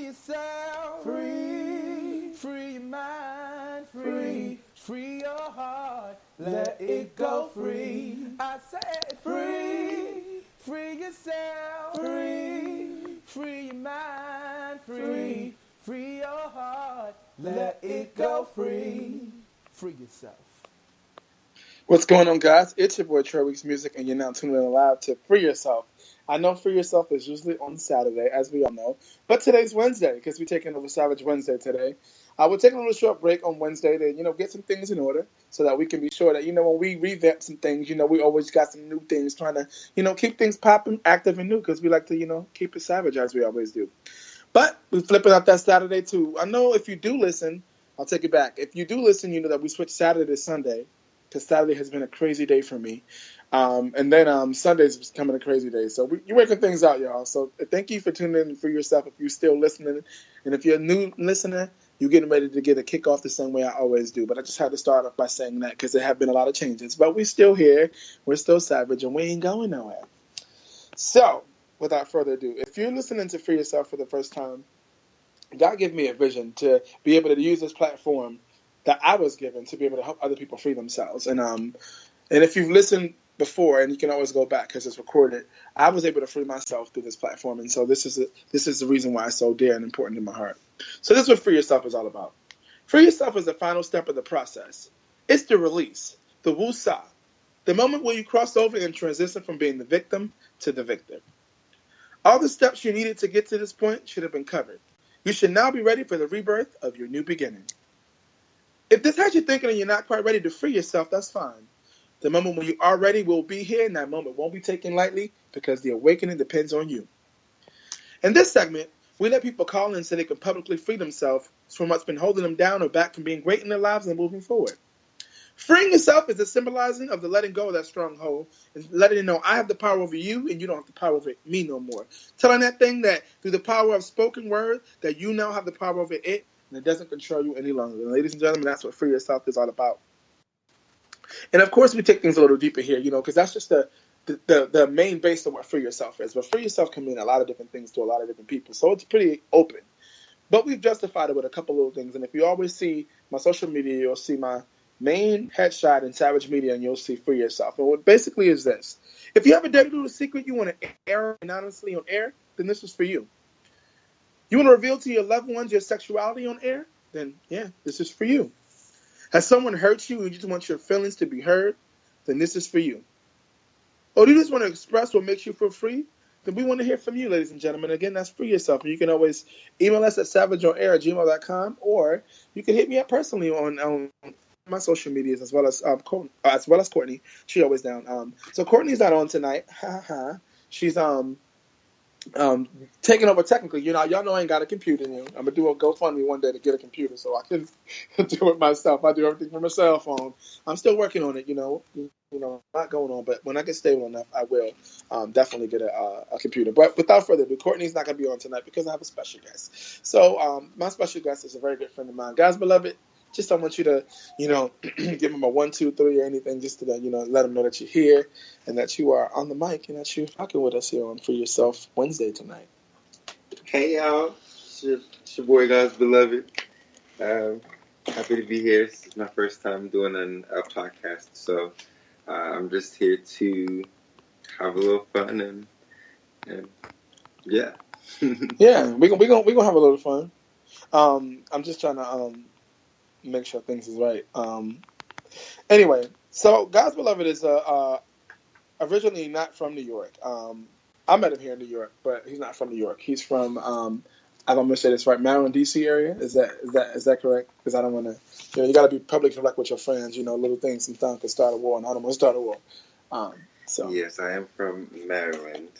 yourself. Free your mind. Free your heart. Let it go free. I said free. Free yourself. Free your mind. Free your heart. Let it go free. Free yourself. What's going on, guys? It's your boy Trey Weeks Music, and you're now tuning in live to Free Yourself. I know Free Yourself is usually on Saturday, as we all know, but today's Wednesday because we're taking over Savage Wednesday today. We're taking a little short break on Wednesday to, get some things in order so that we can be sure that, when we revamp some things, we always got some new things trying to, keep things popping, active, and new because we like to, keep it savage as we always do. But we're flipping out that Saturday too. I know if you do listen, I'll take it back. If you do listen, you know that we switched Saturday to Sunday. Because Saturday has been a crazy day for me. And then Sunday's becoming a crazy day. So you're working things out, y'all. So thank you for tuning in for yourself if you're still listening. And if you're a new listener, you're getting ready to get a kickoff the same way I always do. But I just had to start off by saying that because there have been a lot of changes. But we're still here. We're still savage, and we ain't going nowhere. So without further ado, if you're listening to Free Yourself for the first time, God gave me a vision to be able to use this platform that I was given to be able to help other people free themselves. And if you've listened before, and you can always go back because it's recorded, I was able to free myself through this platform. And so this is the reason why it's so dear and important in my heart. So this is what Free Yourself is all about. Free Yourself is the final step of the process. It's the release, the woo-sa, the moment where you cross over and transition from being the victim to the victor. All the steps you needed to get to this point should have been covered. You should now be ready for the rebirth of your new beginning. If this has you thinking and you're not quite ready to free yourself, that's fine. The moment when you are ready will be here, and that moment won't be taken lightly because the awakening depends on you. In this segment, we let people call in so they can publicly free themselves from what's been holding them down or back from being great in their lives and moving forward. Freeing yourself is the symbolizing of the letting go of that stronghold and letting it know I have the power over you and you don't have the power over me no more. Telling that thing that through the power of spoken word that you now have the power over it and it doesn't control you any longer. And ladies and gentlemen, that's what Free Yourself is all about. And of course, we take things a little deeper here, because that's just the main base of what Free Yourself is. But Free Yourself can mean a lot of different things to a lot of different people. So it's pretty open. But we've justified it with a couple little things. And if you always see my social media, you'll see my main headshot in Savage Media, and you'll see Free Yourself. And what basically is this. If you have a dirty little secret you want to air anonymously on air, then this is for you. You want to reveal to your loved ones your sexuality on air? Then, yeah, this is for you. Has someone hurt you and you just want your feelings to be heard? Then this is for you. Or do you just want to express what makes you feel free? Then we want to hear from you, ladies and gentlemen. Again, that's Free Yourself. And you can always email us at savageonair@gmail.com, or you can hit me up personally on my social medias as well as Courtney. She always down. So Courtney's not on tonight. She's taking over technically. Y'all know I ain't got a computer. I'm gonna do a GoFundMe one day to get a computer so I can do it myself. I do everything from my cell phone. I'm still working on it. Not going on, but when I get stable enough, I will definitely get a computer. But without further ado, Courtney's not gonna be on tonight because I have a special guest. So my special guest is a very good friend of mine, guys, beloved. Just I want you to, give him a 1, 2, 3 or anything, just to let him know that you're here and that you are on the mic and that you're rocking with us here on Free Yourself Wednesday tonight. Hey y'all, it's your boy, guys, beloved. Happy to be here. This is my first time doing a podcast, so I'm just here to have a little fun and yeah. Yeah, we gonna have a little fun. I'm just trying to make sure things is right. Anyway, so God's Beloved is originally not from New York. I met him here in New York, but he's not from New York. He's from I'm gonna say this right, Maryland, DC area. Is that correct? Because I don't want to. You got to be public direct with your friends. Little things sometimes can start a war, and I don't want to start a war. So yes, I am from Maryland,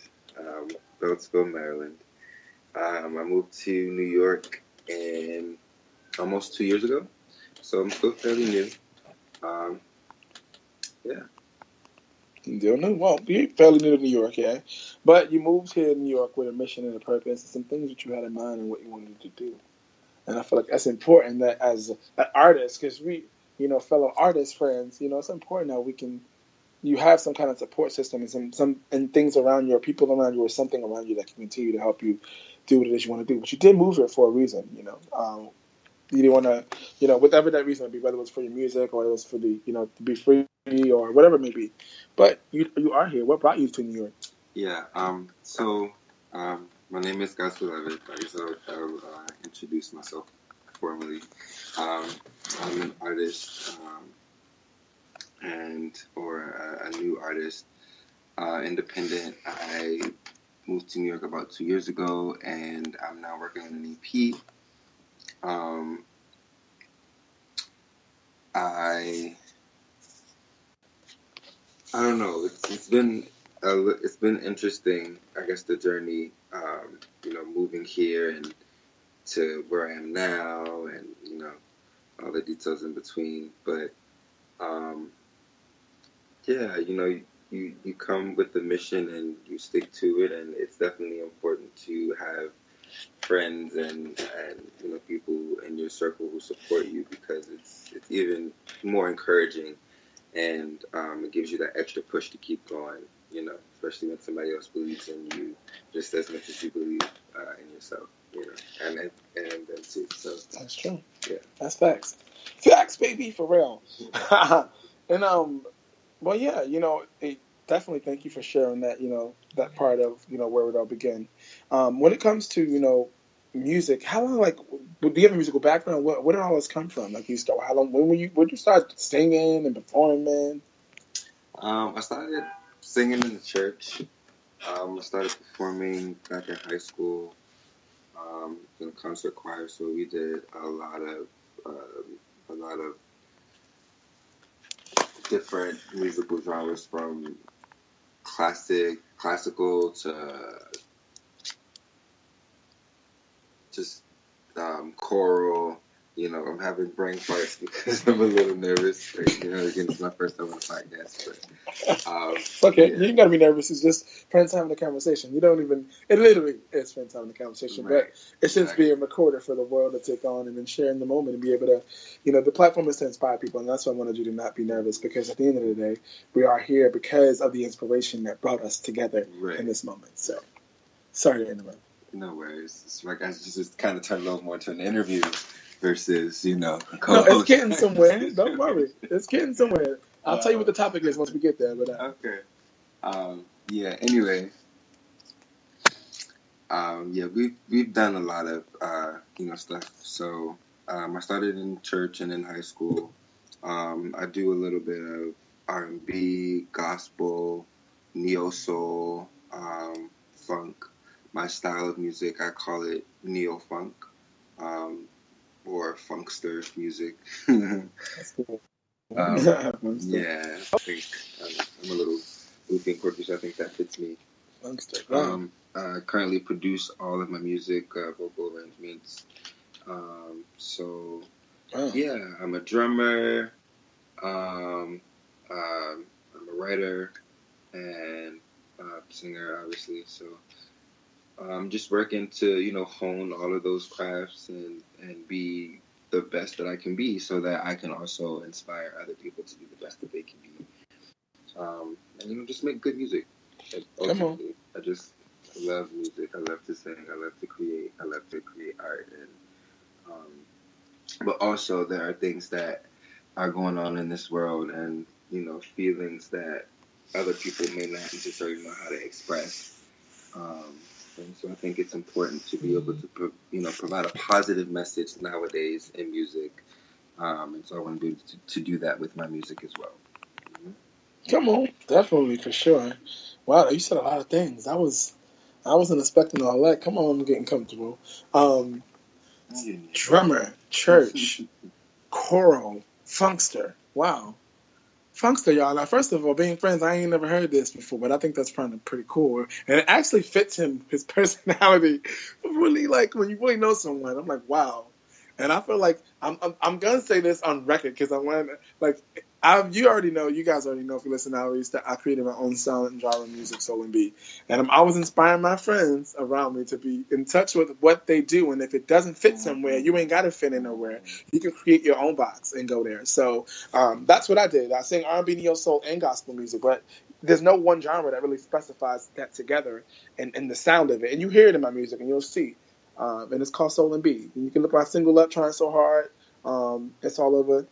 Beltsville, Maryland. I moved to New York in almost 2 years ago. So I'm still fairly new. Yeah. Still new. Well, you're fairly new to New York, yeah. But you moved here to New York with a mission and a purpose and some things that you had in mind and what you wanted to do. And I feel like that's important that as an artist, because we, fellow artist friends, it's important that we can, you have some kind of support system and some things around you or people around you or something around you that can continue to help you do what it is you want to do. But you did move here for a reason, you know. You didn't want to, you know, whatever that reason would be, whether it was for your music or it was for the, you know, to be free or whatever it may be. But you are here. What brought you to New York? Yeah. So my name is God's Beloved. I guess I'll introduce myself formally. I'm an artist or a new artist, independent. I moved to New York about 2 years ago, and I'm now working on an EP. I don't know. It's been interesting. I guess the journey, you know, moving here and to where I am now, and you know, all the details in between. But yeah, you know, you come with the mission and you stick to it, and it's definitely important to have friends and you know, people in your circle who support you, because it's even more encouraging, and it gives you that extra push to keep going, you know, especially when somebody else believes in you just as much as you believe in yourself, you know, and them too. So That's true. Yeah, that's facts. Facts, baby, for real. And well, yeah, you know, definitely thank you for sharing that, you know, that part of, you know, where it all began. When it comes to, you know, music, how long, like, do you have a musical background? Where did all this come from? Like, how long, when you start singing and performing? I started singing in the church. I started performing back in high school in a concert choir. So we did a lot of different musical genres, from classical to just choral. You know, I'm having brain farts because I'm a little nervous. You know, again, it's my first time on the podcast, but Okay, yeah. you ain't gotta be nervous. It's just friends having a conversation. You don't even. It literally is friends having a conversation, Right. but it's just being recorded for the world to take on and then sharing the moment and be able to, you know, the platform is to inspire people, and that's why I wanted you to not be nervous, because at the end of the day, we are here because of the inspiration that brought us together in this moment. So, sorry to interrupt. No worries. It's like I just kind of turned a little more into an interview versus, you know, a No, co-host. it's getting somewhere. Don't worry, it's getting somewhere. I'll tell you what the topic is once we get there. But okay. Yeah. Anyway. Yeah, we've done a lot of you know, stuff. So I started in church and in high school. I do a little bit of R&B, gospel, neo soul, funk. My style of music, I call it neo funk, or funkster music. that's cool. Yeah, I think I'm a little goofy and quirky, so I think that fits me. I currently produce all of my music, vocal arrangements. So yeah, I'm a drummer. I'm a writer and singer, obviously. So I'm just working to, you know, hone all of those crafts and be the best that I can be, so that I can also inspire other people to be the best that they can be. And, you know, just make good music. Come on. I just love music. I love to sing. I love to create. I love to create art. And but also there are things that are going on in this world, and, you know, feelings that other people may not necessarily know how to express. And so I think it's important to be able to, you know, provide a positive message nowadays in music. And so I want to be able to do that with my music as well. Mm-hmm. Come on, definitely, for sure. Wow, you said a lot of things. I wasn't expecting all that. Come on, I'm getting comfortable. Drummer, church, choral, funkster. Wow. Funkster, y'all. Now, first of all, being friends, I ain't never heard this before, but I think that's pretty cool. And it actually fits him, his personality. Really, like, when you really know someone, I'm like, wow. And I feel like I'm gonna say this on record, because I want, like, You already know, you guys already know if you listen to Outreach that I created my own sound and genre music, Soul and B. And I'm always inspiring my friends around me to be in touch with what they do. And if it doesn't fit somewhere, you ain't got to fit in nowhere. You can create your own box and go there. So that's what I did. I sing R&B, neo soul, and gospel music, but there's no one genre that really specifies that together and the sound of it. And you hear it in my music, and you'll see. And it's called Soul and B. And you can look my single up, Trying So Hard. It's all over,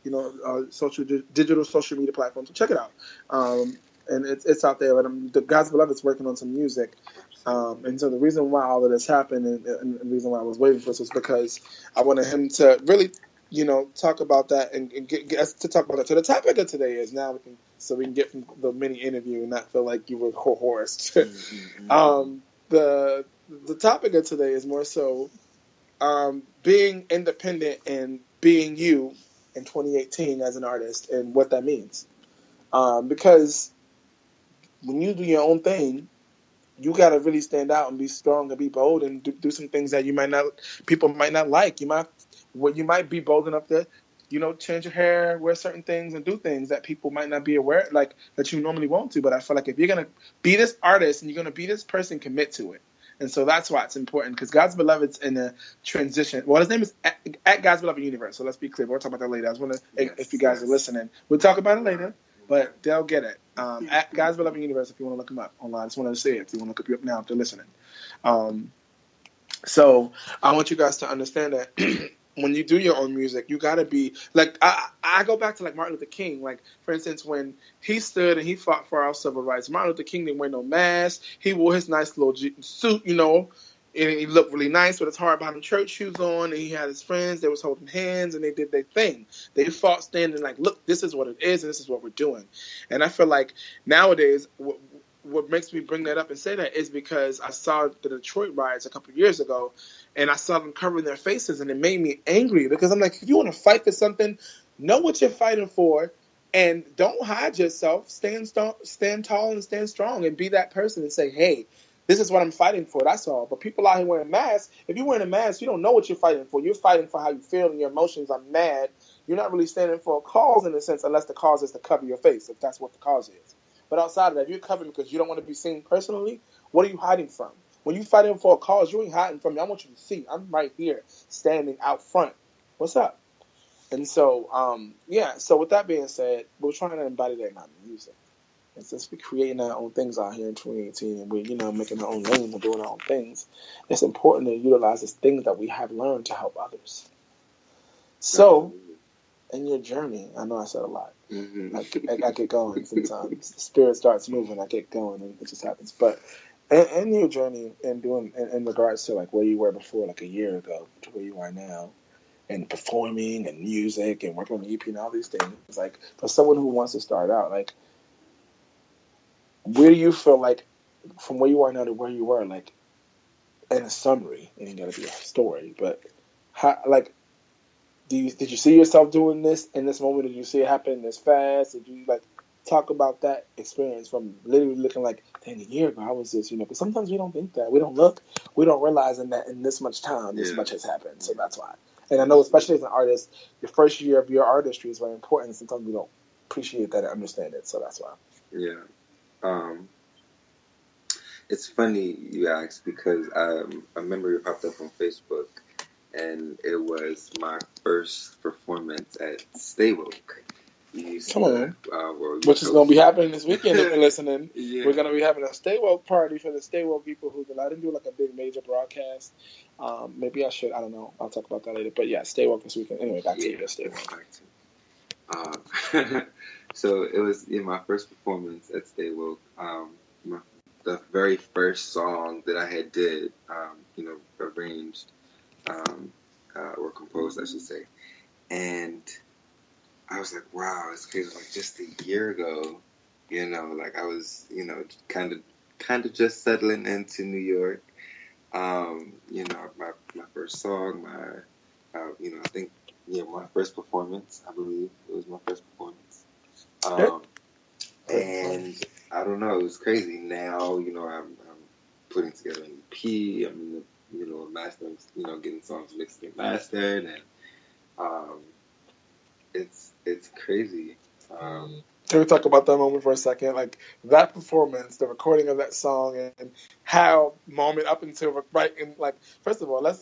digital social media platforms. So check it out. And it's out there. But the God's Beloved's working on some music. And so the reason why all of this happened and the reason why I was waiting for this was because I wanted him to really, talk about that and get us to talk about that. So the topic of today is we can get from the mini interview and not feel like you were coerced. The topic of today is more so being independent and being you in 2018 as an artist and what that means. Because when you do your own thing, you got to really stand out and be strong and be bold and do some things that people might not like. You might be bold enough to, change your hair, wear certain things, and do things that people might not be aware, like that you normally won't do. But I feel like if you're gonna be this artist and you're gonna be this person, commit to it. And so that's why it's important, because God's Beloved's in a transition. Well, his name is at God's Beloved Universe. So let's be clear. We'll talk about that later. I just want to, if you guys are listening, we'll talk about it later. But they'll get it. At God's Beloved Universe, if you want to look him up online. I just wanted to say it. If you want to look him up now, if they're listening. So I want you guys to understand that when you do your own music, you got to be like, I go back to like Martin Luther King. Like, for instance, when he stood and he fought for our civil rights, Martin Luther King didn't wear no mask. He wore his nice little suit, and he looked really nice with his hard bottom church shoes on. And he had his friends. They was holding hands and they did their thing. They fought standing like, look, this is what it is and this is what we're doing. And I feel like nowadays, what makes me bring that up and say that is because I saw the Detroit riots a couple of years ago, and I saw them covering their faces, and it made me angry because I'm like, if you want to fight for something, know what you're fighting for, and don't hide yourself. Stand tall and stand strong, and be that person and say, hey, this is what I'm fighting for. That's all. But people out here wearing masks, if you're wearing a mask, you don't know what you're fighting for. You're fighting for how you feel and your emotions are mad. You're not really standing for a cause in a sense, unless the cause is to cover your face, if that's what the cause is. But outside of that, if you're covering because you don't want to be seen personally, what are you hiding from? When you fighting for a cause, you ain't hiding from me. I want you to see. I'm right here, standing out front. What's up? And so, So with that being said, we're trying to embody that in our music. And since we're creating our own things out here in 2018, and we're, making our own lane and doing our own things, it's important to utilize these things that we have learned to help others. So, in your journey, I know I said a lot. I get going sometimes. The spirit starts moving, I get going, and it just happens. But in your journey and doing in regards to like where you were before, like a year ago, to where you are now, and performing and music and working on the EP and all these things, like for someone who wants to start out, like where do you feel like from where you are now to where you were, like in a summary? It ain't gotta be a story, but how, like. Did you see yourself doing this in this moment? Did you see it happen this fast? Did you talk about that experience from literally looking like, dang, a year ago I was this, because sometimes we don't think that. We don't look, we don't realize that in this much time, this much has happened. So that's why. And I know, especially as an artist, your first year of your artistry is very important. Sometimes we don't appreciate that and understand it. So that's why. Yeah. It's funny you ask because a memory popped up on Facebook. And it was my first performance at Stay Woke. Come on. Which is going to be happening this weekend if you're listening. Yeah. We're going to be having a Stay Woke party for the Stay Woke people who I didn't do like a big major broadcast. Maybe I should. I don't know. I'll talk about that later. But yeah, Stay Woke this weekend. Anyway, back to you. Stay Woke. So it was my first performance at Stay Woke. The very first song that I had did, arranged. Or composed, I should say. And I was like, wow, it's crazy. Like just a year ago, I was, kind of just settling into New York. My first song, I think, my first performance, I believe it was my first performance. And I don't know, it was crazy. Now, I'm putting together an EP. I'm in the mastering, getting songs mixed and mastered, and it's crazy. Can we talk about that moment for a second? Like that performance, the recording of that song, and how moment up until right in like. First of all, no.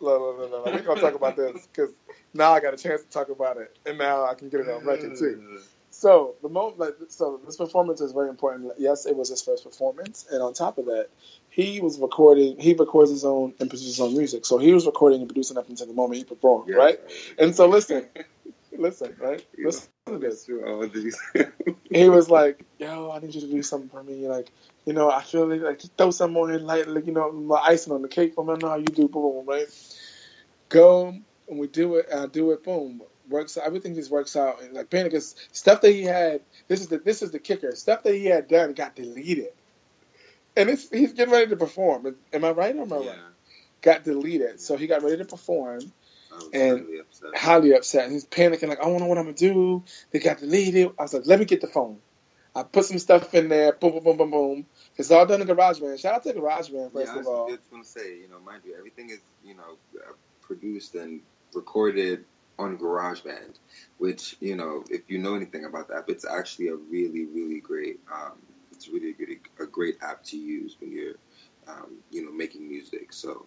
We're gonna talk about this because now I got a chance to talk about it, and now I can get it on record too. So the moment, so this performance is very important. Yes, it was his first performance, and on top of that, he was recording. He records his own and produces his own music. So he was recording and producing up until the moment he performed, right? And so listen, right? Listen to this. He was like, "Yo, I need you to do something for me. Like, I feel like just throw some more in light, like my icing on the cake. I know how you do, boom, right? Go and we do it. And I do it. Boom, works. Everything just works out. And like Panicus, stuff that he had. This is the kicker. Stuff that he had done got deleted, and he's getting ready to perform. Am I right or am I right? Got deleted, so he got ready to perform. And highly upset. He's panicking, like, I don't know what I'm going to do. They got deleted. I was like, let me get the phone. I put some stuff in there. Boom, boom, boom, boom, boom. It's all done in GarageBand. Shout out to GarageBand, first of all. I was just going to say, mind you, everything is, produced and recorded on GarageBand, which, if you know anything about the app, it's actually a really, really great, it's really a great app to use when you're, making music. So,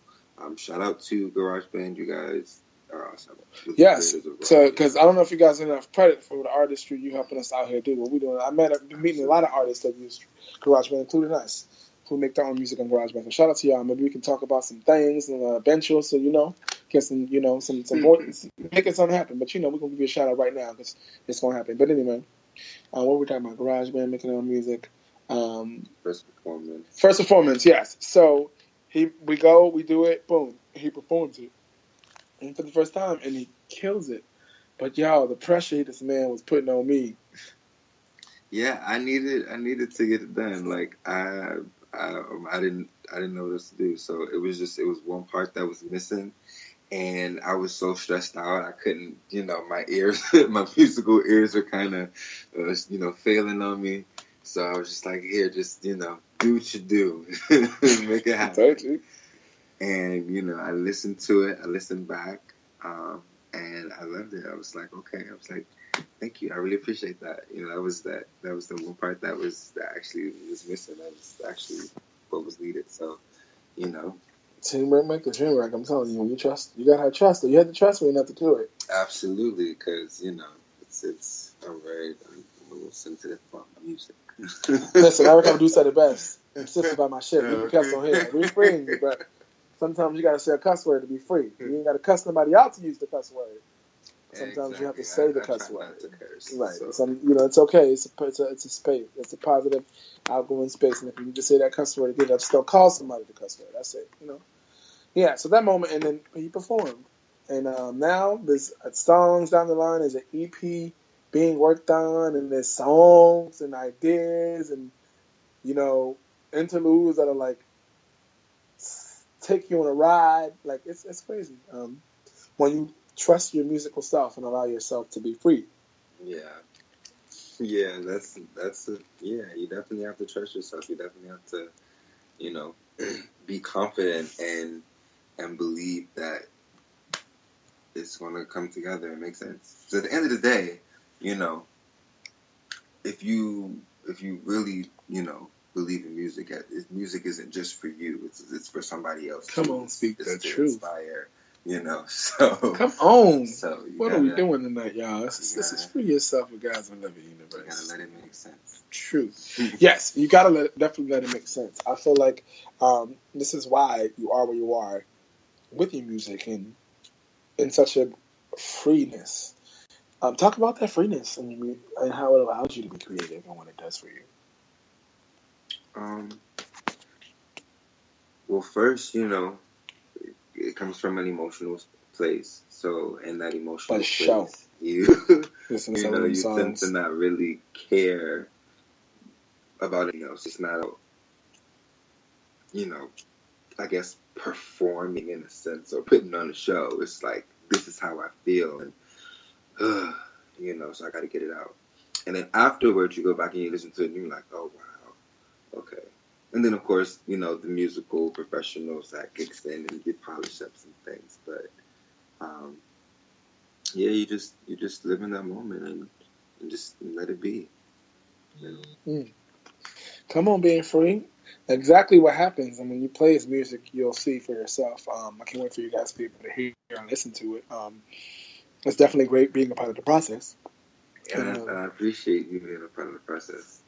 shout out to GarageBand, you guys. Awesome. Yes, so because I don't know if you guys have enough credit for the artistry you helping us out here do what we're doing. I meeting a lot of artists that use GarageBand, including us, who make their own music on GarageBand. So shout out to y'all. Maybe we can talk about some things and eventually, so get some more, making something happen. But we're gonna give you a shout out right now because it's gonna happen. But anyway, what were we talking about? GarageBand, making their own music. First performance, yes. So we do it, boom, he performs it. And for the first time, and he kills it. But y'all, the pressure this man was putting on me. Yeah, I needed to get it done. Like I didn't know what else to do. So it was one part that was missing, and I was so stressed out. I couldn't, my ears, my musical ears are kind of, failing on me. So I was just like, here, just do what you do, make it happen. I told you. And, I listened to it. I listened back, and I loved it. I was like, okay. I was like, thank you. I really appreciate that. That was the one part that actually was missing. That was actually what was needed. So, Teamwork make the dream work. I'm telling you, when you gotta have trust. You have to trust me enough to do it. Absolutely, because I'm very sensitive about my music. Listen, Eric Abdu said it best. I'm sensitive about my shit. We can cuss on here. We're free, but sometimes you gotta say a cuss word to be free. You ain't gotta cuss somebody out to use the cuss word. Sometimes you have to say the cuss word. Right. So, it's okay. It's a space. It's a positive, outgoing space. And if you need to say that cuss word again, just don't call somebody the cuss word. That's it. Yeah. So that moment, and then he performed, and now there's songs down the line. There's an EP being worked on, and there's songs and ideas, and interludes that are like take you on a ride. Like it's crazy. When you trust your musical self and allow yourself to be free. Yeah, that's you definitely have to trust yourself. You definitely have to, be confident and believe that it's going to come together and make sense. So at the end of the day, if you really, believe in music, music isn't just for you. It's for somebody else. Come on, speak the truth. Inspire. So come on. So what are we doing tonight, y'all? This is free yourself with guys in Love Universe. You gotta let it make sense. Truth. Yes, you gotta definitely let it make sense. I feel like this is why you are where you are with your music and in such a freeness. Talk about that freeness and how it allows you to be creative and what it does for you. Well, first, it comes from an emotional place. So, in that emotional place, you tend to not really care about anything else. It's not, I guess, performing in a sense or putting on a show. It's like, this is how I feel. And, so I got to get it out. And then afterwards, you go back and you listen to it and you're like, oh, wow, okay. And then, of course, the musical professionals that kicks in and you polish up some things. But, you just live in that moment and and just let it be. You know? Come on, being free. Exactly what happens, and when you play his music, you'll see for yourself. I can't wait for you guys to be able to hear and listen to it. It's definitely great being a part of the process. And I appreciate you being a part of the process.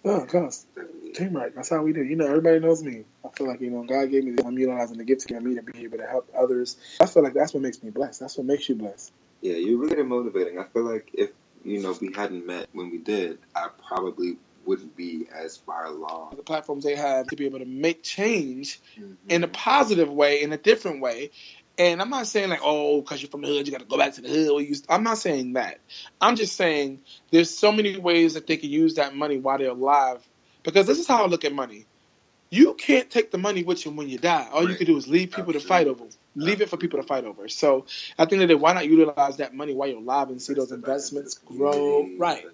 Oh, cause teamwork. That's how we do. Everybody knows me. I feel like God gave me this. I'm utilizing the gift to me to be able to help others. I feel like that's what makes me blessed. That's what makes you blessed. Yeah, you're really motivating. I feel like if we hadn't met when we did, I probably wouldn't be as far along. The platforms they have to be able to make change in a positive way, in a different way. And I'm not saying like, oh, because you're from the hood, you got to go back to the hood. I'm not saying that. I'm just saying there's so many ways that they can use that money while they're alive. Because this is how I look at money. You can't take the money with you when you die. All you can do is leave people to fight over. Leave it for people to fight over. So I think that why not utilize that money while you're alive and see those investments grow? Right.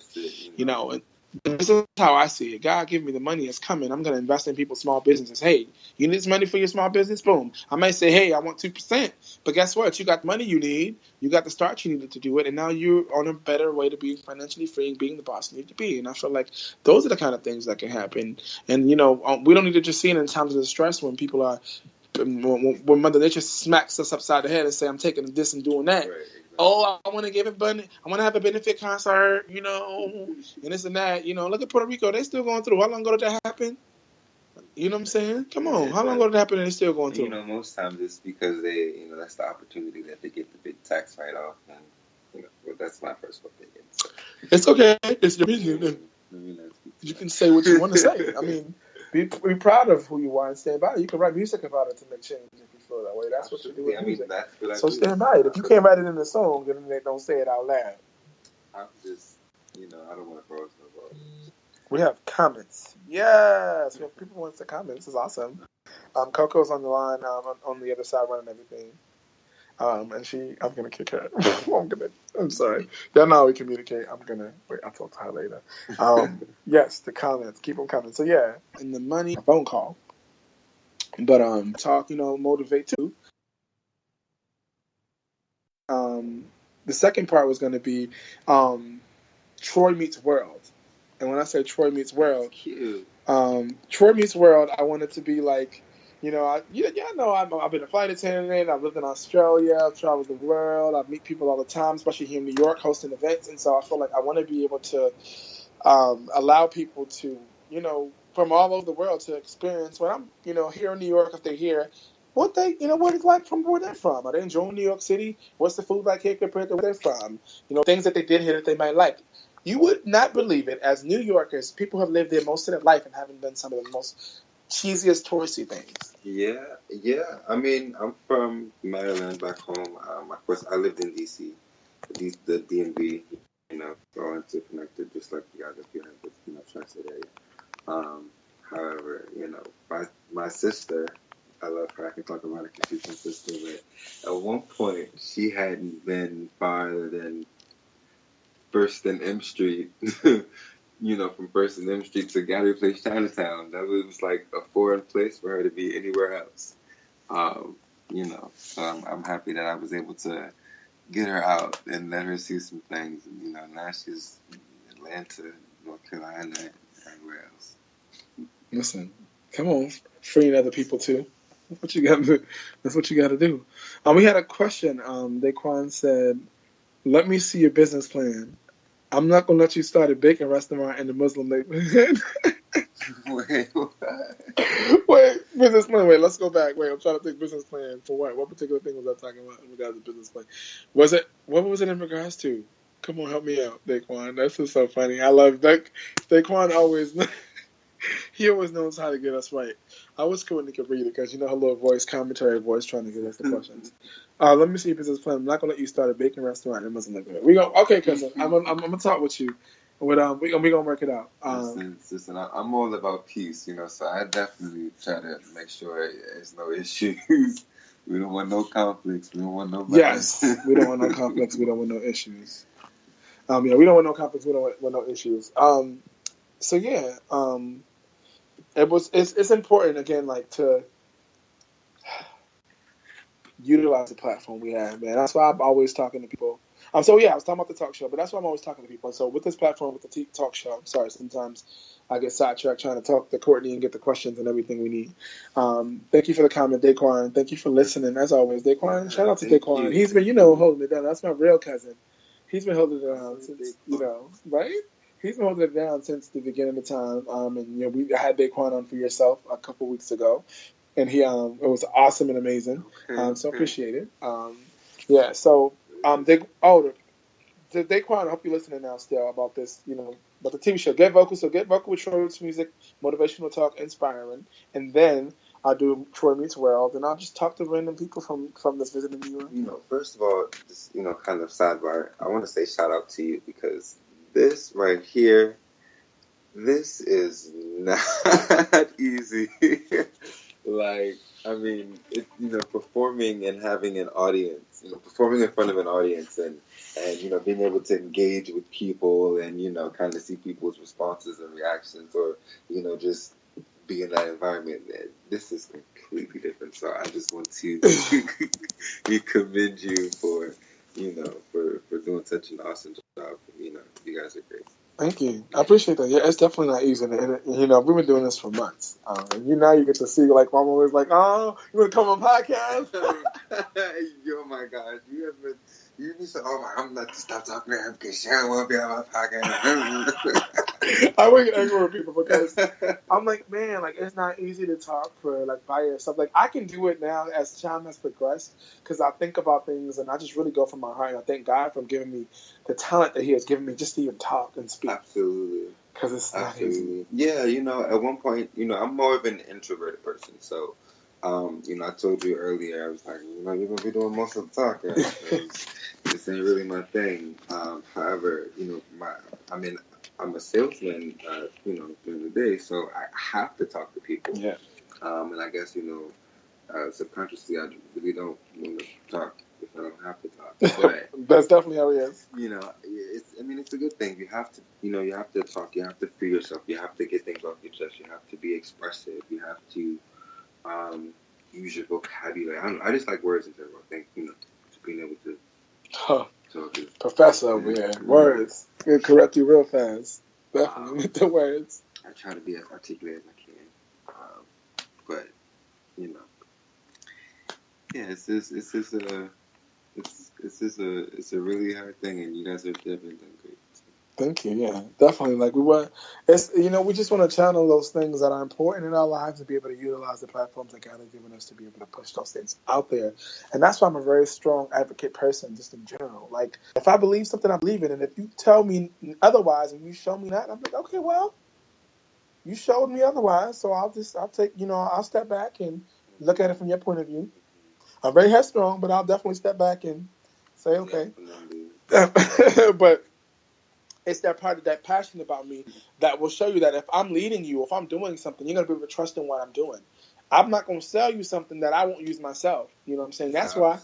And this is how I see it. God give me the money. It's coming. I'm going to invest in people's small businesses. Hey, you need this money for your small business? Boom. I may say, hey, I want 2%. But guess what? You got the money you need. You got the start you needed to do it. And now you're on a better way to be financially free and being the boss you need to be. And I feel like those are the kind of things that can happen. And, we don't need to just see it in times of distress when people are, when Mother Nature smacks us upside the head and say, I'm taking this and doing that. Right. Oh, I want to give it money. I want to have a benefit concert, and this and that. Look at Puerto Rico. They still going through. How long ago did that happen? You know what I'm saying? Come on. How long ago did that happen and they still going through? Most times it's because they, that's the opportunity that they get the big tax write-off. And, well, that's my first opinion. So. It's okay. It's your opinion. You can say what you want to say. I mean, be proud of who you are and stand by it. You can write music about it to make change if you feel that way. That's what you do with music. So stand by it. If you can't write it in the song, then they don't say it out loud. I'm just, I don't want to cross no ball. We have comments. Yes, we have people want to comment. This is awesome. Coco's on the line on the other side running everything. And I'm going to kick her. I'm sorry. Y'all know how we communicate. I'll talk to her later. Yes, the comments. Keep them coming. So, yeah. And the money, a phone call. But, talk, motivate too. The second part was going to be Troy Meets World. And when I say Troy Meets World, Troy Meets World, I want it to be like, I've been a flight attendant. I've lived in Australia. I've traveled the world. I meet people all the time, especially here in New York, hosting events. And so I feel like I want to be able to allow people to, from all over the world to experience when I'm, here in New York, if they're here, what it's like from where they're from. Are they enjoying New York City? What's the food like here compared to where they're from? Things that they did here that they might like. You would not believe it. As New Yorkers, people have lived there most of their life and haven't done some of the most cheesiest touristy things. Yeah. I mean, I'm from Maryland back home. Of course, I lived in D.C. The DMV, all interconnected, just like the other few have with, Tri-State area. However, my sister, I love her. I can talk about her because she's my sister. But at one point, she hadn't been farther than First and M Street. From First and M Street to Gallery Place, Chinatown. That was like a foreign place for her to be anywhere else. So I'm happy that I was able to get her out and let her see some things. And, now she's in Atlanta, North Carolina, and everywhere else. Listen, come on, freeing other people too. That's what you got to do. That's what you got to do. We had a question. Daquan said, "Let me see your business plan. I'm not going to let you start a baking restaurant in the Muslim neighborhood." Wait, what? Wait, business plan. Wait, let's go back. Wait, I'm trying to think business plan for what? What particular thing was I talking about in regards to business plan? What was it in regards to? Come on, help me out, Daquan. That's just so funny. I love that. Daquan he always knows how to get us right. I was cool when he could read it because her little commentary voice trying to get us the questions. Let me see your business plan. I'm not gonna let you start a baking restaurant in Muslim neighborhood. Okay, cousin. I'm gonna talk with you. We gonna work it out. Listen, I'm all about peace, so I definitely try to make sure there's no issues. We don't want no conflicts. We don't want no violence. Yes, we don't want no conflicts. We don't want no issues. We don't want no conflicts. We don't want no issues. So yeah, it's important again, like to utilize the platform we have, man. That's why I'm always talking to people. So yeah, I was talking about the talk show, but that's why I'm always talking to people. So with this platform, with the talk show, I'm sorry, sometimes I get sidetracked trying to talk to Courtney and get the questions and everything we need. Thank you for the comment, Daquan. Thank you for listening, as always. Daquan, shout out to Daquan. He's been, holding it down. That's my real cousin. He's been holding it down since, right? He's been holding it down since the beginning of time. And we had Daquan on for yourself a couple weeks ago, and he it was awesome and amazing. So appreciate it. Yeah. So Daquan, I hope you're listening now still about this, about the TV show. Get Vocal. So Get Vocal with Troy Meets Music, motivational talk, inspiring, and then I'll do Troy Meets World, and I'll just talk to random people from this visiting New York. First of all, just kind of sidebar. I want to say shout out to you because this right here, this is not easy. Performing and having an audience, performing in front of an audience and being able to engage with people and, kind of see people's responses and reactions or, just be in that environment. This is completely different. So I just want to commend you for doing such an awesome job. You guys are great. Thank you. I appreciate that. Yeah, it's definitely not easy. And we've been doing this for months. Now you get to see, like, Mama was like, oh, you want to come on podcast? Oh, my gosh. You said, oh, my, I'm not to stop talking to him because Sharon won't be on my podcast. I would get angry with people because I'm like, man, like, it's not easy to talk for, like, by yourself. Like, I can do it now as time has progressed because I think about things and I just really go from my heart. And I thank God for giving me the talent that He has given me just to even talk and speak. Absolutely. Because it's not easy. Yeah, at one point, I'm more of an introverted person. So, I told you earlier, I was like, you're going to be doing most of the talking. This ain't really my thing. However, I'm a salesman, during the day, so I have to talk to people. Yeah. And I guess, subconsciously, I really don't want to talk if I don't have to talk. But that's definitely how it is. It's a good thing. You have to, you have to talk. You have to free yourself. You have to get things off your chest. You have to be expressive. You have to use your vocabulary. I just like words in general. I think, just being able to talk. Professor over here. Words. He'll correct you real fast. Definitely with the words. I try to be as articulate as I can. But, yeah, it's a really hard thing, and you guys have definitely done great. Thank you. Yeah, definitely. Like we just want to channel those things that are important in our lives and be able to utilize the platforms that God has given us to be able to push those things out there. And that's why I'm a very strong advocate person, just in general. Like, if I believe something, I believe it. And if you tell me otherwise and you show me that, I'm like, okay, well, you showed me otherwise, so I'll take, I'll step back and look at it from your point of view. I'm very headstrong, but I'll definitely step back and say, okay. But it's that part of that passion about me that will show you that if I'm leading you, if I'm doing something, you're going to be able to trust in what I'm doing. I'm not going to sell you something that I won't use myself. You know what I'm saying? That's why,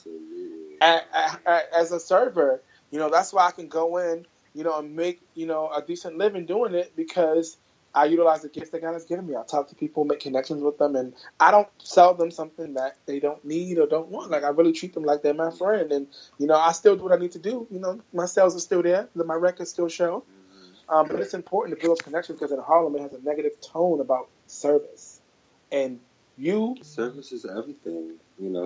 as a server, that's why I can go in, and make, a decent living doing it because I utilize the gifts that God has given me. I talk to people, make connections with them, and I don't sell them something that they don't need or don't want. Like, I really treat them like they're my friend, and, I still do what I need to do. My sales are still there. My records still show. But it's important to build connections because in Harlem, it has a negative tone about service. And service is everything.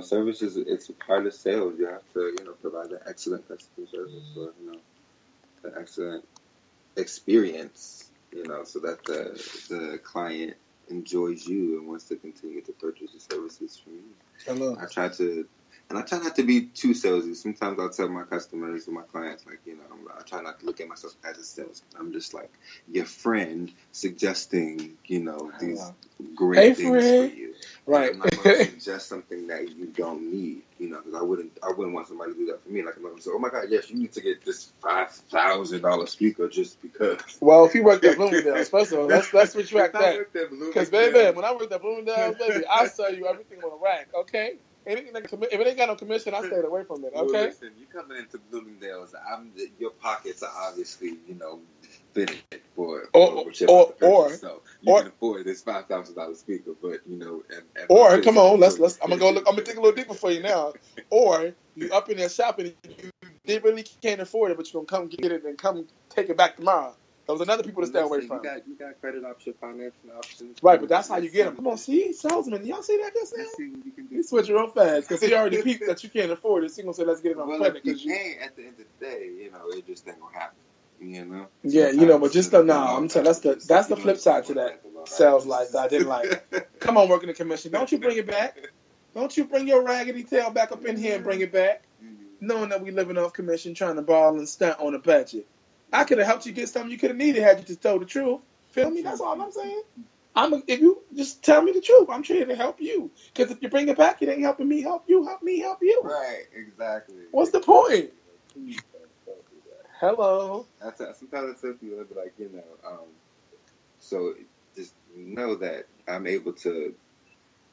Service it's a part of sales. You have to, provide an excellent customer service or, an excellent experience. So that the client enjoys you and wants to continue to purchase the services from you. I try not to be too salesy. Sometimes I'll tell my customers or my clients, like, I try not to look at myself as a salesman. I'm just like your friend suggesting, these great things for you. Right. I'm not going to suggest something that you don't need, because I wouldn't want somebody to do that for me. Like, I'm not going to say, oh my God, yes, you need to get this $5,000 speaker just because. Well, if you worked at Bloomingdale's, first of all, let's retract that. Because, baby, when I worked at Bloomingdale's, baby, I sell you everything on a rack, okay? If it ain't got no commission, I stayed away from it, okay? Well, listen, you coming into Bloomingdale's, your pockets are obviously, fitted for what you're about to purchase. So you can afford this $5,000 speaker, but or come on, I'm gonna dig a little deeper for you now. Or you up in there shopping and you they really can't afford it, but you're gonna come get it and come take it back tomorrow. Those are other people to stay away from. You got credit option, financing options. Right, but that's how you get them. Come on, see, salesman. Y'all see that just now? Let's see what we can do. He switch real fast because he already peeped that you can't afford it. So he gonna say, let's get it on credit. If you can't, at the end of the day, it just ain't gonna happen. Yeah, but just I'm telling that's the flip side to that sales life that I didn't like. Come on, working the commission. Don't you bring it back. Don't you bring your raggedy tail back up in here and bring it back. Knowing that we living off commission, trying to ball and stunt on a budget. I could have helped you get something you could have needed had you just told the truth. Feel me? That's all I'm saying. If you just tell me the truth, I'm trying to help you. Because if you bring it back, it ain't helping me help you. Help me help you. Right, exactly. What's the point? Hello. Sometimes I tell people, I'll be like, so just know that I'm able to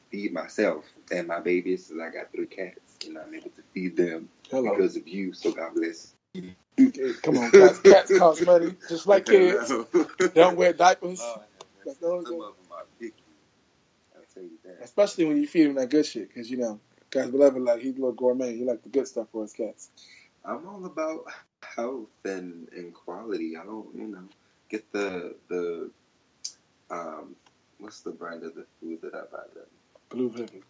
feed myself and my babies. I got 3 cats, I'm able to feed them because of you. So God bless. Come on, guys. Cats cost money, just like kids. Don't wear diapers. Some of them are picky. I'll tell you that. Especially when you feed him that good shit, because guys beloved like he's a little gourmet. He like the good stuff for his cats. I'm all about health and quality. I don't, get the what's the brand of the food that I buy them? Blue Ribbon.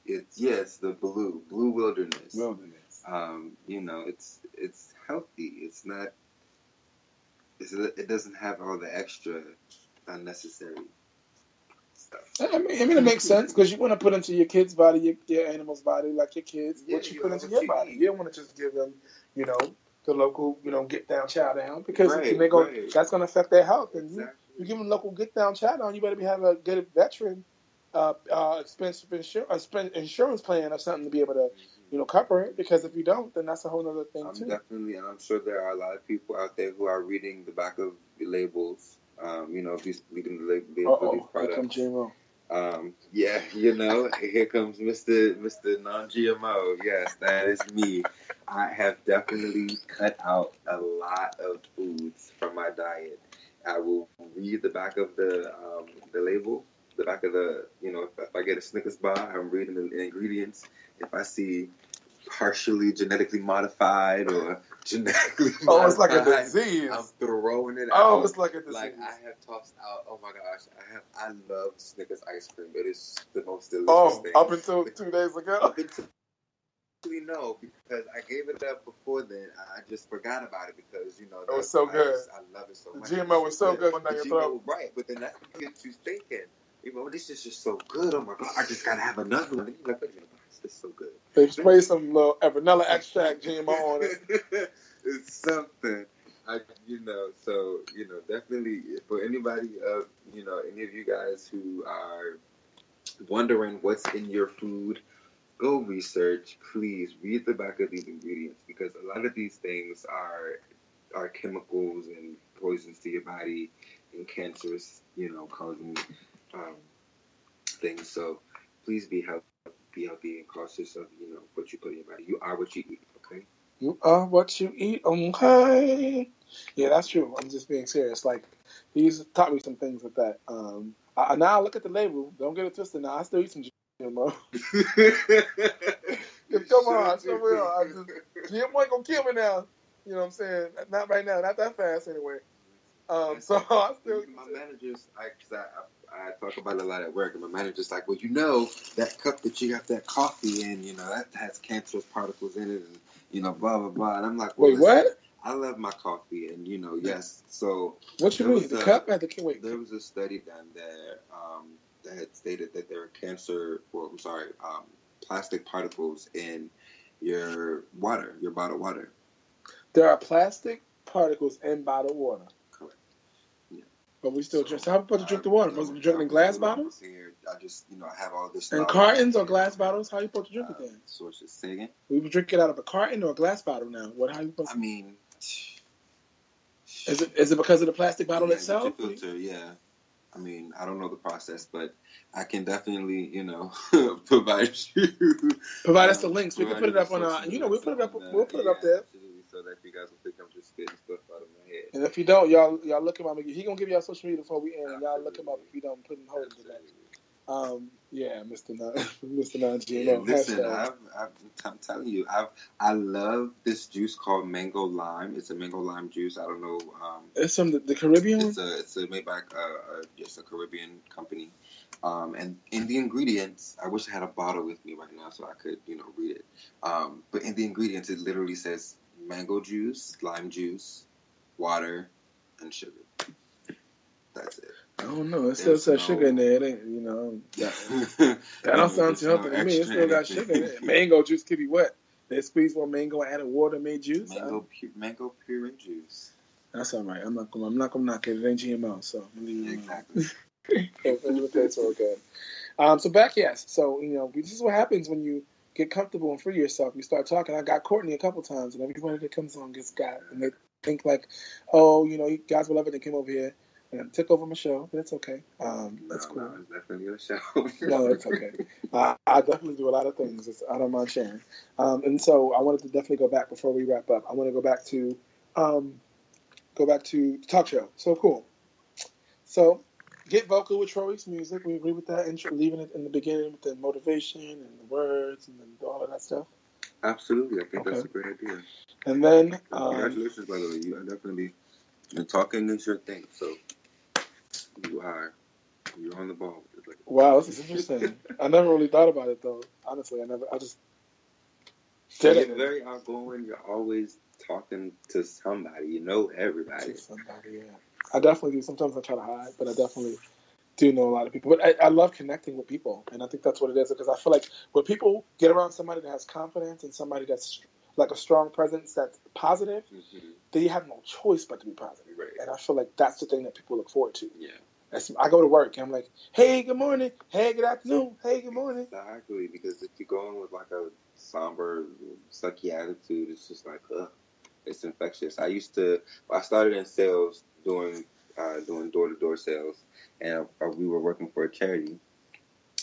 It's the Blue Wilderness. Wilderness. It's healthy. It's not. It doesn't have all the extra unnecessary stuff. I mean, it makes sense because you want to put into your kid's body, your animal's body, like your kids, what you put into your body. You don't want to just give them, the local, get down, chow down, because that's going to affect their health. And you give them local get down, chow down, you better have a good veteran expensive insurance plan or something to be able to, cover it. Because if you don't, then that's a whole other thing too. Definitely, and I'm sure there are a lot of people out there who are reading the back of the labels. If he's reading the label of these products. Here comes GMO. Here comes Mr. Non-GMO. Yes, that is me. I have definitely cut out a lot of foods from my diet. I will read the back of the label, the back of the, if I get a Snickers bar, I'm reading the ingredients. If I see partially genetically modified or genetically modified. It's like a disease. I'm throwing it out. It's like a disease. Like I have tossed out. Oh my gosh, I love Snickers ice cream. It is the most delicious thing. Up until 2 days ago. Actually, no, because I gave it up before then. I just forgot about it because it was so good. I love it so much. The GMO was so good down your throat. Right, but then that gets you thinking. This is just so good. Oh my god, I just gotta have another one. You're like, wait a minute, this is so good. They spray some little vanilla extract GMO on it. It's something. Definitely for anybody any of you guys who are wondering what's in your food, go research. Please read the back of these ingredients because a lot of these things are chemicals and poisons to your body and cancerous, causing things. So please be healthy and cautious of what you put in your body. You are what you eat. Okay. You are what you eat. Okay. Yeah, that's true. I'm just being serious. Like he's taught me some things with that. Now I look at the label. Don't get it twisted. Now I still eat some GMO. Come on, so real. GMO ain't gonna kill me now. You know what I'm saying? Not right now. Not that fast anyway. So I still. My managers, I talk about it a lot at work, and my manager's like, well, that cup that you got that coffee in, that has cancerous particles in it, and blah blah blah. And I'm like, well, wait, what? I love my coffee, and yes. So what you mean? The cup had the wait. There was a study done there that had stated that there are plastic particles in your water, your bottled water. There are plastic particles in bottled water. Correct. Yeah. But we still drink. So how are we supposed to drink the water? Supposed to be drinking in glass bottles? Here, I just, I have all this. In cartons or glass bottles? How are you supposed to drink it then? Sources. Say again? We would drink it out of a carton or a glass bottle now. How are you supposed to? Is it because of the plastic bottle itself? Filter, yeah. I don't know the process, but I can definitely, provide us the links. We can put it up on our, we'll put it up. We'll put it up there. So that you guys will think I'm just spitting stuff out of my head. And if you don't, y'all look him up. He gonna give y'all social media before we end. And y'all look him up if you don't put him hold it. Yeah, Mr. Mr. Non-GMO. Yeah, listen, hashtag. I'm telling you, I love this juice called Mango Lime. It's a mango lime juice. I don't know. It's from the Caribbean. It's made by just a Caribbean company. And in the ingredients, I wish I had a bottle with me right now so I could read it. But in the ingredients, it literally says mango juice, lime juice, water, and sugar. That's it. I don't know. It still says sugar in there. It ain't, that don't sound too healthy to me. It still got sugar in it. Mango juice could be what? They squeeze more mango, added water, made juice. Mango puree juice. That's all right. I'm not gonna knock it. It ain't GMO, so Exactly. It tastes real good. So back, yes. So this is what happens when you get comfortable and free yourself. You start talking. I got Courtney a couple times, and everybody that comes on gets got, and they think like, oh, God's beloved, they came over here and took over my show. But it's okay. That's cool. No, it's definitely your show. No, it's okay. I definitely do a lot of things. I don't mind sharing. And so I wanted to definitely go back before we wrap up. I want to go back to the talk show. So cool. So get vocal with Troy Weeks Music. We agree with that. Leaving it in the beginning with the motivation and the words and all of that stuff. Absolutely. I think that's a great idea. And then congratulations, by the way. You are definitely talking is your thing. So you're on the ball. Wow, this is interesting. I never really thought about it though. Honestly, I just did it. You're very outgoing. You're always talking to somebody. You know everybody. Yeah. I definitely do. Sometimes I try to hide, but I definitely do know a lot of people. But I love connecting with people, and I think that's what it is, because I feel like when people get around somebody that has confidence and somebody that's like a strong presence that's positive, then you have no choice but to be positive. Right. And I feel like that's the thing that people look forward to. Yeah. I go to work and I'm like, hey, good morning. Hey, good afternoon. Hey, good morning. Exactly, because if you go in with like a somber, sucky attitude, it's just like, it's infectious. I started in sales doing door-to-door sales, and we were working for a charity.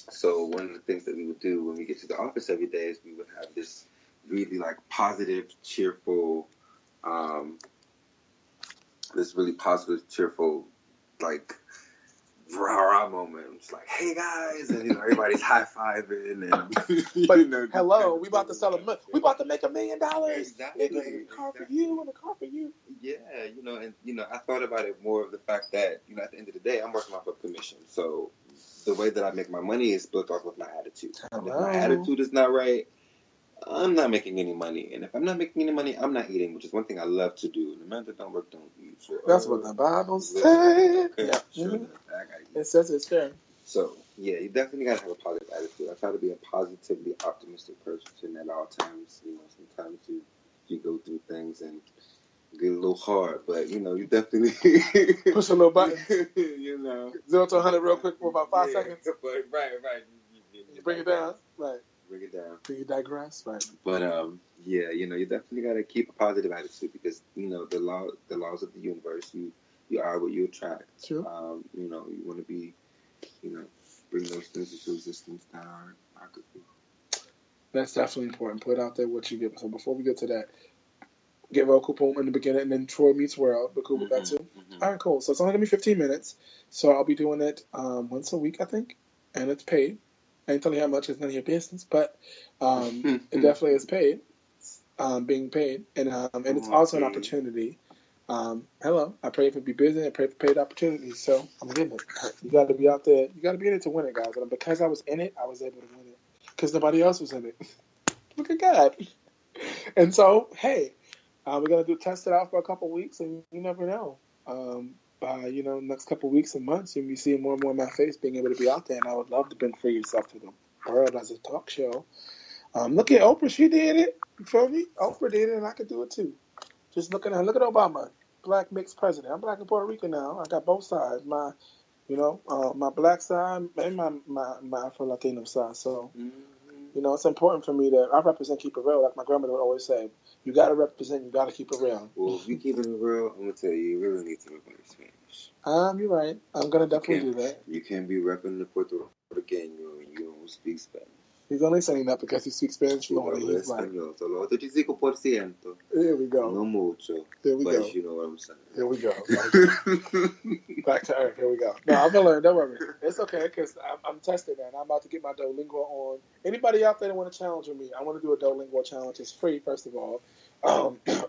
So one of the things that we would do when we get to the office every day is we would have this really like positive, cheerful, like rah-rah moment. It's like, hey guys, and everybody's high-fiving and but hello, we about to sell we about to make $1 million. Exactly. A car for you and a car for you. Yeah, I thought about it more of the fact that, at the end of the day, I'm working off of commission. So the way that I make my money is built off of my attitude. And if my attitude is not right, I'm not making any money. And if I'm not making any money, I'm not eating, which is one thing I love to do. And the men that don't work don't eat. So, that's what the Bible says. Okay, yeah. Sure. It says it's there. So, yeah, you definitely got to have a positive attitude. I try to be a positively optimistic person at all times. Sometimes you go through things and get a little hard, but, you definitely... push a little button. 0 to 100 real quick for about 5 seconds. Right. You bring it down. Right. Bring it down. Do you digress? Right. But yeah, you definitely gotta keep a positive attitude because the laws of the universe. You are what you attract. True. You want to be, bring those things into existence that are good for you. That's definitely important. Put out there what you give. So before we get to that, get vocal poem in the beginning, and then Troy Meets World. But cool with that too. All right, cool. So it's only gonna be 15 minutes. So I'll be doing it once a week, I think, and it's paid. I ain't telling you how much, it's none of your business, but it definitely is paid, being paid, and it's also an opportunity. Hello, I pray for be busy, I pray for paid opportunities, so I'm getting it. You got to be out there, you got to be in it to win it, guys. And because I was in it, I was able to win it, because nobody else was in it. Look at God. And so, hey, we're going to test it out for a couple weeks, and you never know. By next couple of weeks and months, you'll be seeing more and more of my face being able to be out there, and I would love to bring Free Yourself to the world as a talk show. Look at Oprah, she did it. You feel me? Oprah did it, and I could do it too. Just look at her. Look at Obama, black mixed president. I'm black and Puerto Rican now. I got both sides, my black side and my Afro Latino side. So, it's important for me that I represent, keep it real. Like my grandmother would always say, you got to represent, you got to keep it real. Well, if you keep it real, I'm going to tell you, you really need to learn Spanish. You're right. I'm going to definitely do that. You can't be repping the Puerto Rican, you don't speak Spanish. He's only saying that because he speaks Spanish fluently. Hablo He's like, español, solo 85%. here we go. No mucho. There we But go. you know what I'm saying. Here we go. Back to earth. Here we go. No, I'm gonna learn. Don't worry. It's okay because I'm testing that. I'm about to get my Duolingo on. Anybody out there that want to challenge with me? I want to do a Duolingo challenge. It's free, first of all,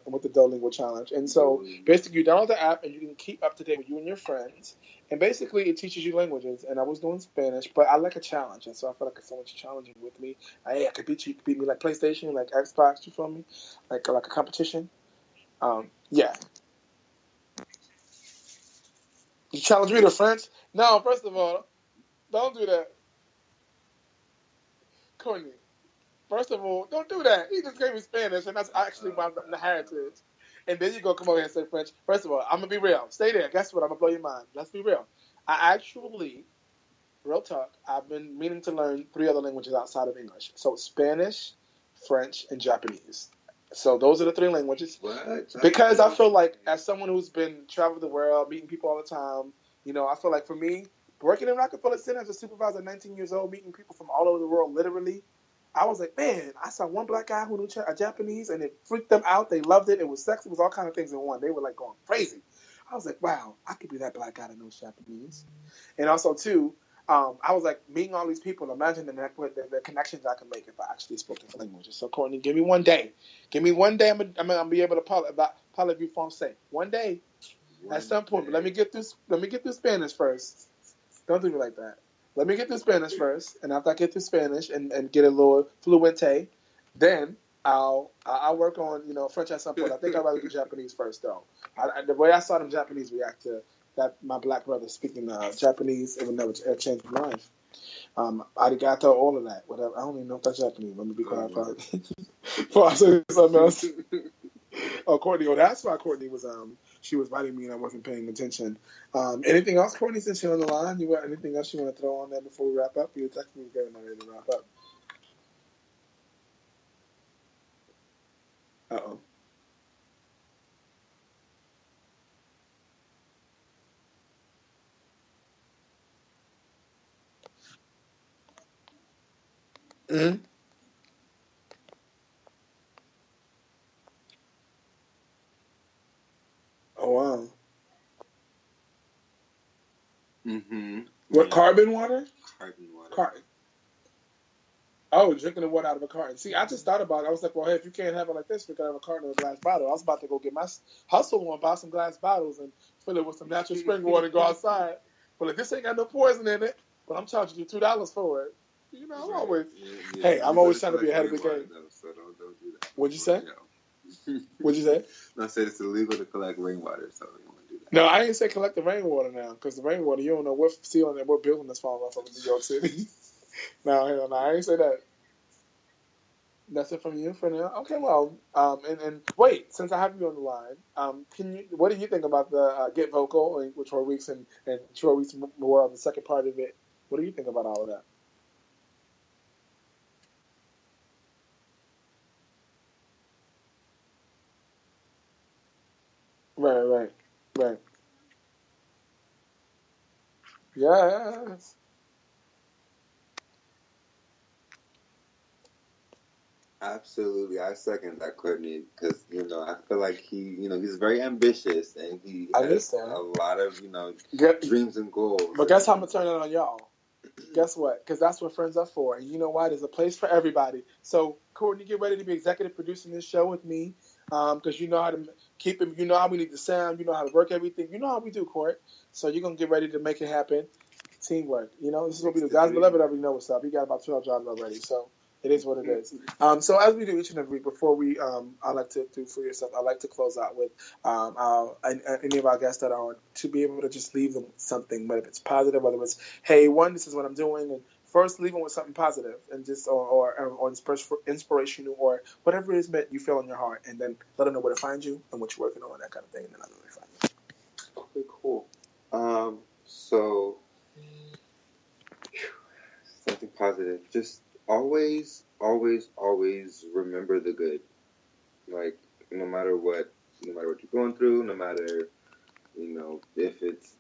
with the Duolingo challenge. And so basically, you download the app and you can keep up to date with you and your friends. And basically, it teaches you languages. And I was doing Spanish, but I like a challenge. And so I feel like if someone's challenging with me, I could beat you. You could beat me like PlayStation, like Xbox. You feel me? Like a competition. Yeah. You challenge me to French? No, first of all, don't do that. Courtney, first of all, don't do that. He just gave me Spanish, and that's actually my heritage. And then you go come over here and say French. First of all, I'm going to be real. Stay there. Guess what? I'm going to blow your mind. Let's be real. I actually, real talk, I've been meaning to learn 3 other languages outside of English. So Spanish, French, and Japanese. So those are the 3 languages. What? Because I feel like as someone who's been traveling the world, meeting people all the time, you know, I feel like for me, working in Rockefeller Center as a supervisor at 19 years old, meeting people from all over the world, literally, I was like, man, I saw one black guy who knew Japanese, and it freaked them out. They loved it. It was sex. It was all kinds of things in one. They were like going crazy. I was like, wow, I could be that black guy that knows Japanese. And also, too, I was like, meeting all these people, imagine the connections I could make if I actually spoke different languages. So, Courtney, give me one day. Give me one day. I'm gonna be able to parler du français. One day, at some point. But let me get through Spanish first. Don't do me like that. Let me get through Spanish first, and after I get through Spanish and get a little fluente, then I'll work on French at some point. I think I'd rather do Japanese first, though. The way I saw them Japanese react to that my black brother speaking Japanese, it would never change my life. Arigato, all of that. Whatever. I don't even know if that's Japanese. Let me be quiet before I say something else. Oh, Courtney. Oh, that's why Courtney was she was biting me and I wasn't paying attention. Anything else, Courtney, since you're on the line? You got anything else you want to throw on there before we wrap up? You texted me getting ready to wrap up. Uh-oh. Mm-hmm. Oh, wow. Mm-hmm. What, carbon water? Carbon water. Oh, drinking the water out of a carton. See, I just thought about it. I was like, well, hey, if you can't have it like this, we can have a carton or a glass bottle. I was about to go get my hustle on, buy some glass bottles and fill it with some natural spring water and go outside. But if this ain't got no poison in it, but I'm charging you $2 for it. You know, I'm always, hey, I'm always trying to be ahead of the game. So don't do that. What'd you say? What'd you say? No, I said it's illegal to collect rainwater, so you want to do that. No, I ain't say collect the rainwater now, because the rainwater, you don't know what ceiling and what building that's falling off of in New York City. No, hell no, I ain't say that. That's it from you for now. Okay, well, and wait, since I have you on the line, what do you think about the Get Vocal with Troy Weeks and Troy Weeks more on the second part of it? What do you think about all of that? Right. Yes. Absolutely, I second that, Courtney, because I feel like he's very ambitious and he has a lot of dreams and goals. But guess how I'm gonna turn it on y'all. Guess what? Because that's what friends are for, and you know why? There's a place for everybody. So Courtney, get ready to be executive producing this show with me, because you know how to keep it. You know how we need the sound. You know how to work everything. You know how we do, Court. So you're gonna get ready to make it happen. Teamwork. This is what we do. Guys beloved already know what's up. He got about 12 jobs already, so. It is what it is. So as we do each and every week, before we, I like to do for yourself. I like to close out with any of our guests that are on to be able to just leave them something, whether it's positive, whether it's hey, this is what I'm doing, and first leave them with something positive, and just or inspirational or whatever it is that you feel in your heart, and then let them know where to find you and what you're working on, that kind of thing, and then let them know where to find you. Okay, cool. So something positive. Just always remember the good. Like no matter what you're going through, no matter if it's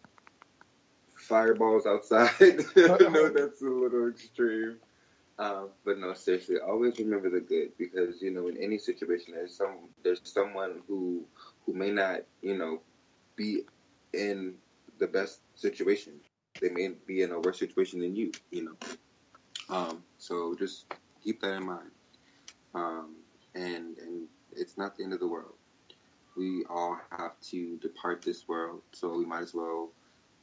fireballs outside. I know that's a little extreme, But no, seriously, always remember the good, because in any situation there's someone who may not be in the best situation. They may be in a worse situation than you. So just keep that in mind. And it's not the end of the world. We all have to depart this world, so we might as well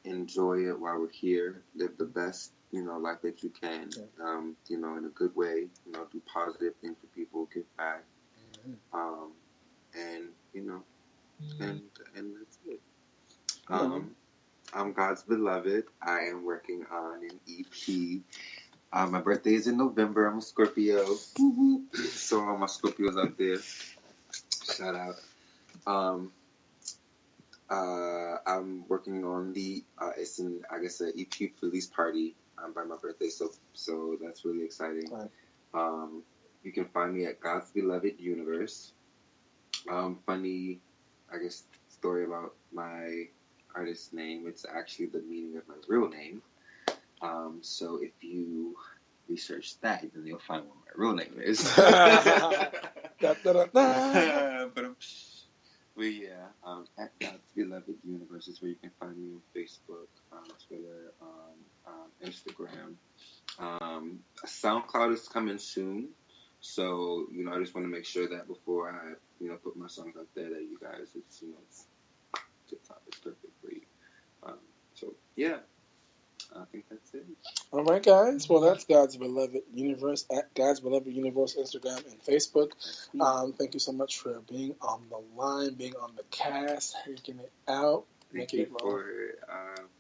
enjoy it while we're here. Live the best, life that you can. In a good way. Do positive things for people. Give back. And and that's it. I'm God's Beloved. I am working on an EP. My birthday is in November. I'm a Scorpio. So all my Scorpios out there, shout out. I'm working on it's an EP release party by my birthday. So that's really exciting. Right. You can find me at God's Beloved Universe. Funny, story about my artist name. It's actually the meaning of my real name. So if you research that, then you'll find what my real name is. But yeah, at God's Beloved Universe is where you can find me on Facebook, Twitter, Instagram. SoundCloud is coming soon. So, I just want to make sure that before I, put my songs out there, that you guys, it's TikTok is perfect for you. So, yeah, I think that's it. All right, guys. Well, that's God's Beloved Universe, at God's Beloved Universe, Instagram and Facebook. Thank you so much for being on the line, being on the cast, taking it out, making it roll.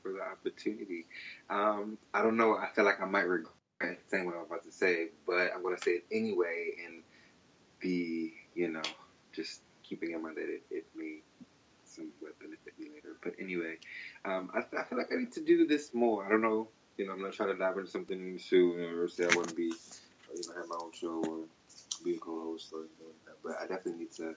For the opportunity. I don't know. I feel like I might regret saying what I'm about to say, but I'm going to say it anyway and be, just keeping in mind that it may somewhat benefit me later. But anyway, I feel like I need to do this more. I don't know. I'm not trying to dive into something soon or say I want to be, have my own show or be a co-host or anything like that. But I definitely need to,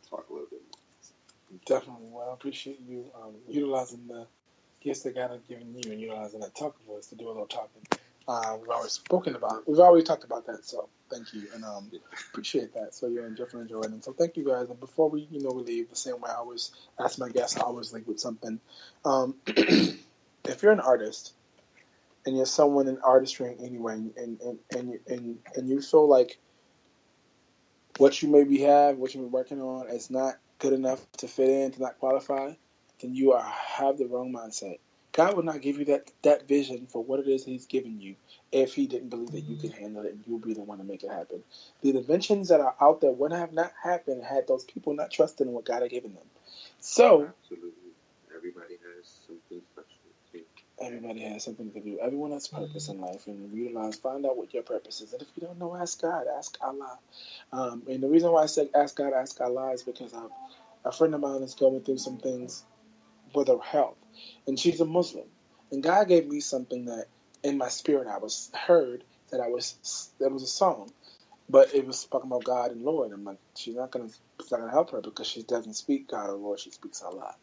talk a little bit more. Definitely. Well, I appreciate you utilizing the gifts that God has given you and utilizing that talking voice to do a little talking. We've already talked about that, so thank you, and appreciate that. So you're definitely enjoying it. So thank you guys. And before we leave, the same way I always ask my guests, I always leave with something. If you're an artist and you're someone in artistry in any way, and you feel like what you maybe have, what you've been working on, is not good enough to fit in, to not qualify, then you have the wrong mindset. God would not give you that vision for what it is He's given you if He didn't believe that you could handle it and you'll be the one to make it happen. The inventions that are out there would have not happened had those people not trusted in what God had given them. So, absolutely, everybody has something special too. Everybody has something to do. Everyone has purpose in life, and find out what your purpose is. And if you don't know, ask God, ask Allah. And the reason why I said ask God, ask Allah is because a friend of mine is going through some things with her health, and she's a Muslim. And God gave me something that in my spirit I was heard that was a song, but it was talking about God and Lord. I'm like, it's not gonna help her because she doesn't speak God or Lord, she speaks Allah.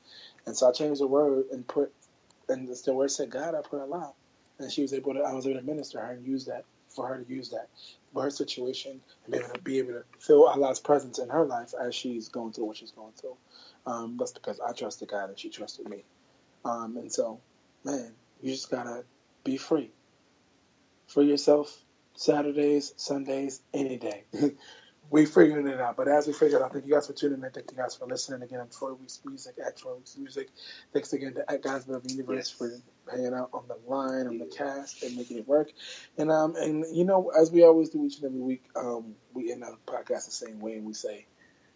And so I changed the word and the word said God, I put Allah, and I was able to minister her and use that for her to use that for her situation and be able to feel Allah's presence in her life as she's going through what she's going through. That's because I trusted God and she trusted me. And so, man, you just gotta be free. Free yourself Saturdays, Sundays, any day. We figuring it out. But as we figure it out, thank you guys for tuning in. Thank you guys for listening. Again, I'm Troy Weeks Music at Troy Weeks Music. Thanks again to God's Beloved Universe for hanging out on the line, on the cast, and making it work. And as we always do each and every week, we end our podcast the same way, and we say,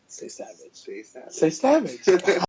stay savage. Stay savage. Stay savage.